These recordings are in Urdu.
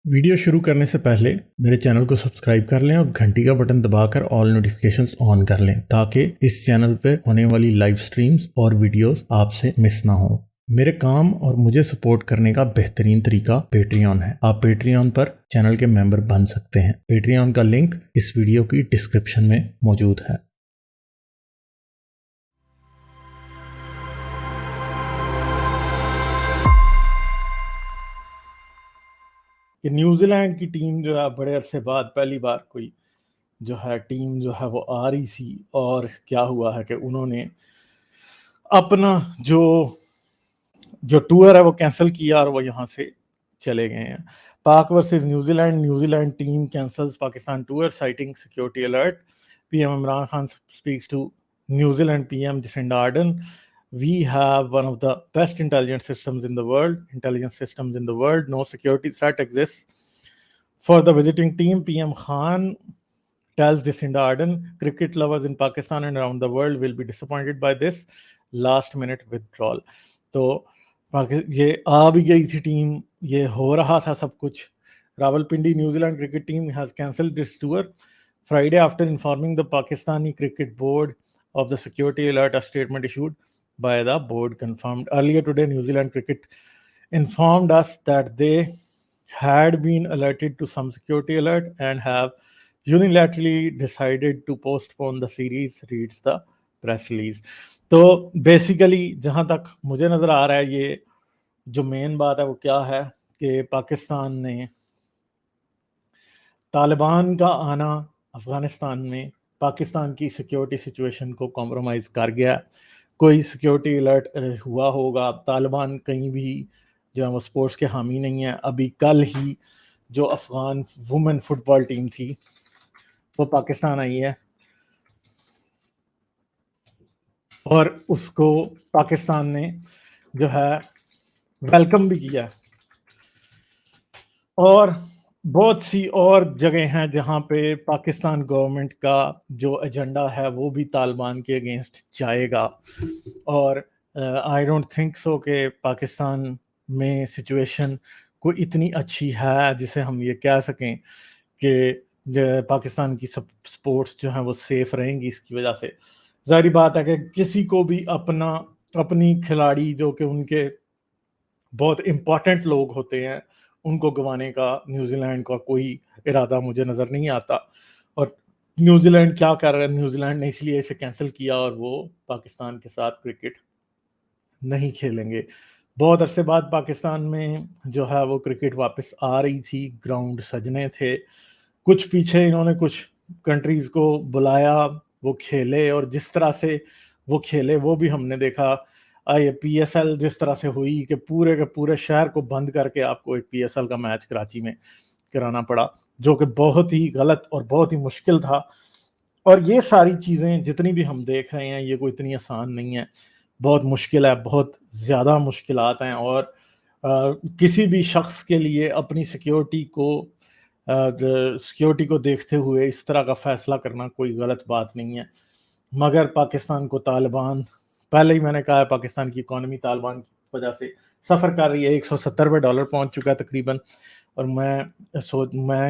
ویڈیو شروع کرنے سے پہلے میرے چینل کو سبسکرائب کر لیں اور گھنٹی کا بٹن دبا کر آل نوٹیفیکیشنز آن کر لیں تاکہ اس چینل پہ ہونے والی لائیو سٹریمز اور ویڈیوز آپ سے مس نہ ہوں۔ میرے کام اور مجھے سپورٹ کرنے کا بہترین طریقہ پیٹریون ہے۔ آپ پیٹریون پر چینل کے ممبر بن سکتے ہیں۔ پیٹریون کا لنک اس ویڈیو کی ڈسکرپشن میں موجود ہے۔ کہ نیوزی لینڈ کی ٹیم جو ہے بڑے عرصے بعد پہلی بار کوئی جو ہے ٹیم جو ہے وہ آ رہی تھی، اور کیا ہوا ہے کہ انہوں نے اپنا جو ٹور ہے وہ کینسل کیا اور وہ یہاں سے چلے گئے ہیں۔ Pak versus New Zealand team cancels Pakistan tour citing security alert. P M Imran Khan speaks to New Zealand PM Jacinda Ardern. We have one of the best intelligence systems in the world. No security threat exists. For the visiting team, PM Khan tells Jacinda Ardern, cricket lovers in Pakistan and around the world will be disappointed by this last minute withdrawal. تو یہ آ بھی گئی تھی ٹیم، یہ ہو رہا تھا سب کچھ۔ Rawalpindi New Zealand cricket team has cancelled this tour Friday after informing the Pakistani Cricket Board of the security alert. A statement issued by the board confirmed. Earlier today, New Zealand Cricket informed us that they had been alerted to some security alert and have unilaterally decided to postpone the series, reads the press release. تو بیسیکلی جہاں تک مجھے نظر آ رہا ہے یہ جو مین بات ہے وہ کیا ہے کہ پاکستان نے طالبان کا آنا افغانستان میں پاکستان کی سیکیورٹی سچویشن کو کمپرومائز کر گیا۔ کوئی سیکیورٹی الرٹ ہوا ہوگا، طالبان کہیں بھی جو ہے وہ سپورٹس کے حامی نہیں ہیں۔ ابھی کل ہی جو افغان وومن فٹ بال ٹیم تھی وہ پاکستان آئی ہے اور اس کو پاکستان نے جو ہے ویلکم بھی کیا، اور بہت سی اور جگہ ہیں جہاں پہ پاکستان گورنمنٹ کا جو ایجنڈا ہے وہ بھی طالبان کے اگینسٹ جائے گا۔ اور آئی ڈونٹ تھنک سو کہ پاکستان میں سچویشن کوئی اتنی اچھی ہے جسے ہم یہ کہہ سکیں کہ پاکستان کی سپورٹس جو ہیں وہ سیف رہیں گی۔ اس کی وجہ سے ظاہری بات ہے کہ کسی کو بھی اپنی کھلاڑی جو کہ ان کے بہت امپورٹنٹ لوگ ہوتے ہیں ان کو گوانے کا نیوزی لینڈ کا کوئی ارادہ مجھے نظر نہیں آتا۔ اور نیوزی لینڈ کیا کر رہا ہے، نیوزی لینڈ نے اس لیے اسے کینسل کیا اور وہ پاکستان کے ساتھ کرکٹ نہیں کھیلیں گے۔ بہت عرصے بعد پاکستان میں جو ہے وہ کرکٹ واپس آ رہی تھی، گراؤنڈ سجنے تھے، کچھ پیچھے انہوں نے کچھ کنٹریز کو بلایا، وہ کھیلے، اور جس طرح سے وہ کھیلے وہ بھی ہم نے دیکھا۔ پی ایس ایل جس طرح سے ہوئی کہ پورے کے پورے شہر کو بند کر کے آپ کو ایک پی ایس ایل کا میچ کراچی میں کرانا پڑا، جو کہ بہت ہی غلط اور بہت ہی مشکل تھا۔ اور یہ ساری چیزیں جتنی بھی ہم دیکھ رہے ہیں یہ کوئی اتنی آسان نہیں ہے، بہت مشکل ہے، بہت زیادہ مشکلات ہیں، اور کسی بھی شخص کے لیے اپنی سیکیورٹی کو دیکھتے ہوئے اس طرح کا فیصلہ کرنا کوئی غلط بات نہیں ہے۔ مگر پاکستان کو طالبان، پہلے ہی میں نے کہا ہے پاکستان کی اکانومی طالبان کی وجہ سے سفر کر رہی ہے، $170 پہنچ چکا ہے تقریباً، اور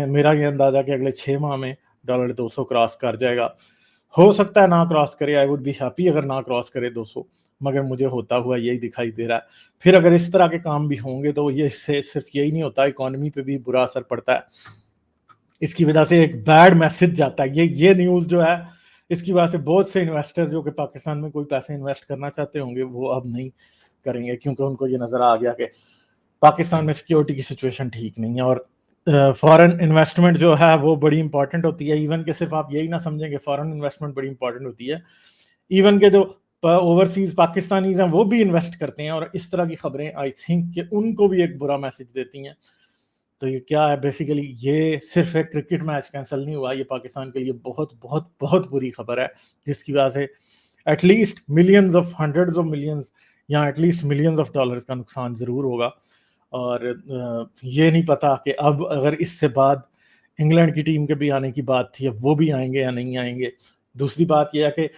میرا یہ اندازہ کہ اگلے 6 ماہ میں $200 کراس کر جائے گا۔ ہو سکتا ہے نہ کراس کرے، آئی ووڈ بی ہیپی اگر نہ کراس کرے 200، مگر مجھے ہوتا ہوا یہی دکھائی دے رہا ہے۔ پھر اگر اس طرح کے کام بھی ہوں گے تو یہ اس سے صرف یہی نہیں ہوتا، اکانومی پہ بھی برا اثر پڑتا ہے۔ اس کی وجہ سے ایک بیڈ میسج جاتا ہے۔ یہ نیوز جو ہے اس کی وجہ سے بہت سے انویسٹر جو کہ پاکستان میں کوئی پیسے انویسٹ کرنا چاہتے ہوں گے وہ اب نہیں کریں گے، کیونکہ ان کو یہ نظر آ گیا کہ پاکستان میں سیکیورٹی کی سچویشن ٹھیک نہیں ہے۔ اور فارن انویسٹمنٹ جو ہے وہ بڑی امپورٹنٹ ہوتی ہے، ایون کہ صرف آپ یہی نہ سمجھیں کہ فارن انویسٹمنٹ بڑی امپورٹنٹ ہوتی ہے، ایون کہ جو اوورسیز پاکستانیز ہیں وہ بھی انویسٹ کرتے ہیں، اور اس طرح کی خبریں آئی تھنک کہ ان کو بھی ایک برا میسج دیتی ہیں۔ تو یہ کیا ہے، بیسیکلی یہ صرف ایک کرکٹ میچ کینسل نہیں ہوا، یہ پاکستان کے لیے بہت بہت بہت بری خبر ہے، جس کی وجہ سے at least millions of hundreds of millions یا at least millions of dollars کا نقصان ضرور ہوگا۔ اور یہ نہیں پتا کہ اب اگر اس سے بعد انگلینڈ کی ٹیم کے بھی آنے کی بات تھی، اب وہ بھی آئیں گے یا نہیں آئیں گے۔ دوسری بات یہ ہے کہ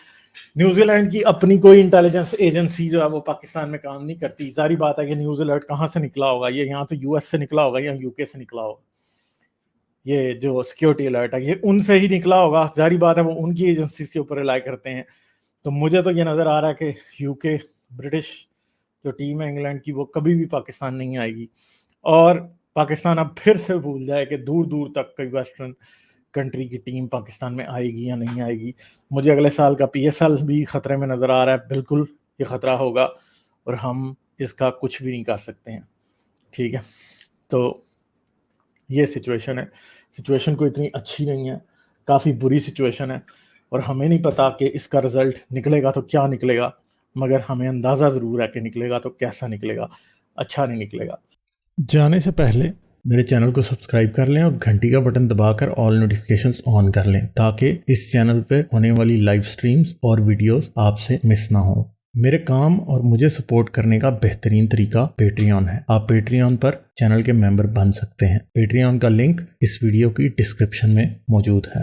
نیوزی لینڈ کی اپنی کوئی انٹیلیجنس ایجنسی جو ہے وہ پاکستان میں کام نہیں کرتی۔ ظاہری بات ہے کہ نیوز الرٹ کہاں سے نکلا ہوگا، یہ یہاں تو یو ایس سے نکلا ہوگا یا یو کے سے نکلا ہوگا، یہ جو سیکیورٹی الرٹ ہے یہ ان سے ہی نکلا ہوگا، ظاہری بات ہے وہ ان کی ایجنسیز کے اوپر ریلائی کرتے ہیں. تو مجھے تو یہ نظر آ رہا ہے کہ یو کے برٹش جو ٹیم ہے انگلینڈ کی وہ کبھی بھی پاکستان نہیں آئے گی، اور پاکستان اب پھر سے بھول جائے کہ دور دور تک کوئی ویسٹرن کنٹری کی ٹیم پاکستان میں آئے گی یا نہیں آئے گی. مجھے اگلے سال کا پی ایس ایل بھی خطرے میں نظر آ رہا ہے، بالکل یہ خطرہ ہوگا اور ہم اس کا کچھ بھی نہیں کر سکتے ہیں. ٹھیک ہے، تو یہ سچویشن ہے. سچویشن کوئی اتنی اچھی نہیں ہے، کافی بری سچویشن ہے، اور ہمیں نہیں پتا کہ اس کا رزلٹ نکلے گا تو کیا نکلے گا، مگر ہمیں اندازہ ضرور ہے کہ نکلے گا تو کیسا نکلے گا، اچھا نہیں نکلے گا. جانے سے پہلے میرے چینل کو سبسکرائب کر لیں اور گھنٹی کا بٹن دبا کر آل نوٹیفیکیشنز آن کر لیں تاکہ اس چینل پہ ہونے والی لائیو سٹریمز اور ویڈیوز آپ سے مس نہ ہوں. میرے کام اور مجھے سپورٹ کرنے کا بہترین طریقہ پیٹریون ہے. آپ پیٹریون پر چینل کے ممبر بن سکتے ہیں. پیٹریون کا لنک اس ویڈیو کی ڈسکرپشن میں موجود ہے.